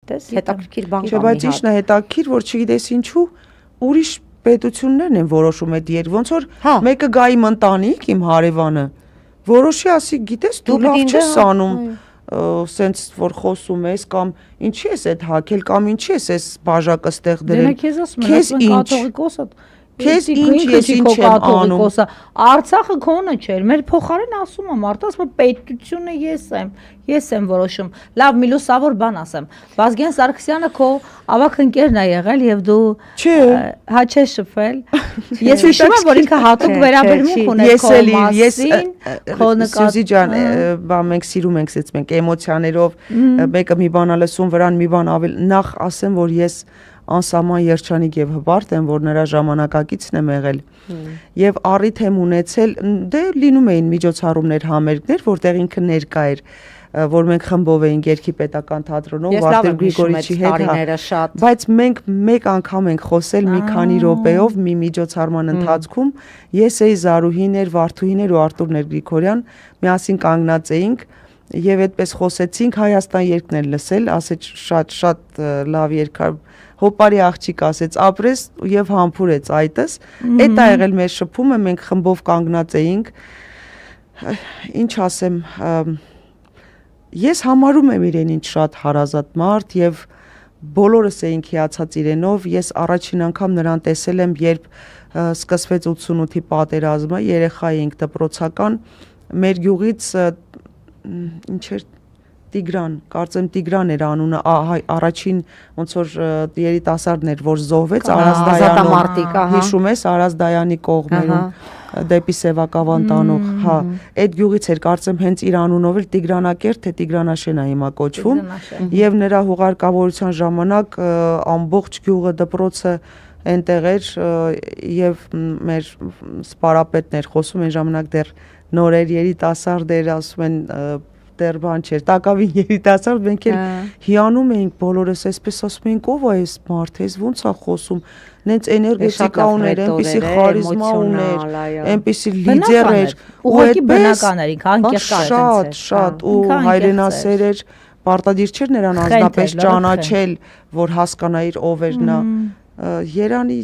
Տես հետաքրքիր բան կա։ Բայց ճիշտն է հետաքրքիր, որ չգիտես ինչու ուրիշ պետություններն են որոշում այդ երգ, ոնց որ մեկը գա իմ ընտանիք, իմ հարևանը, որոշի ասի, գիտես, դու լավ չես անում, սենց որ խոսում ես կամ ինչի ես այդ հակել կամ ինչի ես այս բաժակը ստեղ դրել։ Քեզ կաթողիկոսը Քեզ ինչ ես ինչ եմ անում։ Արցախը քոնը չէր, մեր փոխարեն ասում եմ, արդեն ասում պետությունը ես եմ որոշում։ Լավ, մի լուսավոր բան ասեմ։ Վազգեն Սարգսյանը քո ավակ ընկերն է եղել եւ դու հա չես շփվել։ Ես հիշում եմ, որ ինքը հատուկ վերաբերմունք ուներ քո մասին, քո նկատմամբ։ Սյուզի ջան, մենք սիրում ենք ասած մենք էմոցիաներով, մեկը մի բան լսում վրան մի բան ավել, նախ ասեմ, որ ես անսահման երջանիկ եւ հպարտ եմ, որ նրա ժամանակակիցն եմ եղել եւ առիթ եմ ունեցել, դե լինում էին միջոցառումներ, համերգներ, որտեղ ինքը ներկա էր, որ մենք խմբով էինք Երգի պետական թատրոնում Վարդեր Գրիգորիչի հետ, բայց մենք մեկ անգամ ենք խոսել մի քանի րոպեով մի միջոցառման ընթացքում, ես էի Զարուհիներ, Վարդուհիներ ու Արտուրներ Գրիգորյան, միասին կանգնած էինք եւ այդպես խոսեցինք, Հայաստան երգն էլ լսել, ասեց շատ լավ երգ է, հոպարի աղջիկ ասեց, ապրես եւ համբուրեց այդս, այդ ա եղել մեր շփումը, մենք խմբով կանգնած էինք, ինչ ասեմ, ես համարում եմ իրեն ինչ շատ հարազատ մարդ եւ բոլորս էինք հիացած իրենով, ես առաջին անգամ նրան տեսել եմ, երբ սկսվեց 88-ի պատերազմը, երեխա էինք դպրոցական, մեր գյուղից ինչ էր Տիգրան, կարծեմ Տիգրան էր անունը, առաջին ոնց որ երիտասարդն էր, որ զոհվեց Արազդայանում, հիշում ես Արազդայանի կողմերում դեպի Սևակավան տանող, հա, այդ գյուղից էր, կարծեմ հենց իր անունով էլ Տիգրանակերտ, թե Տիգրանաշեն է հիմա կոչվում, եւ նրա հուղարկավորության ժամանակ ամբողջ գյուղը դպրոցը այնտեղ էր եւ մեր սպարապետն էր խոսում, այն ժամանակ դեռ նորեր երիտասարդ էր, ասում են դեռ բան չէր, տակավին երիտասարդ, մենք էլ հիանում էինք բոլորս, այսպես ասում էինք, ով է այս մարդը, այս ոնց է խոսում, նենց էներգետիկա ուներ, այնպիսի խարիզմա ուներ, այնպիսի լիդեր էր, ու բնական էր, ինքը շատ ու հայրենասեր էր, պարտադիր չէր նրան անձնապես ճանաչել, որ հասկանայր ով էր նա, Երանի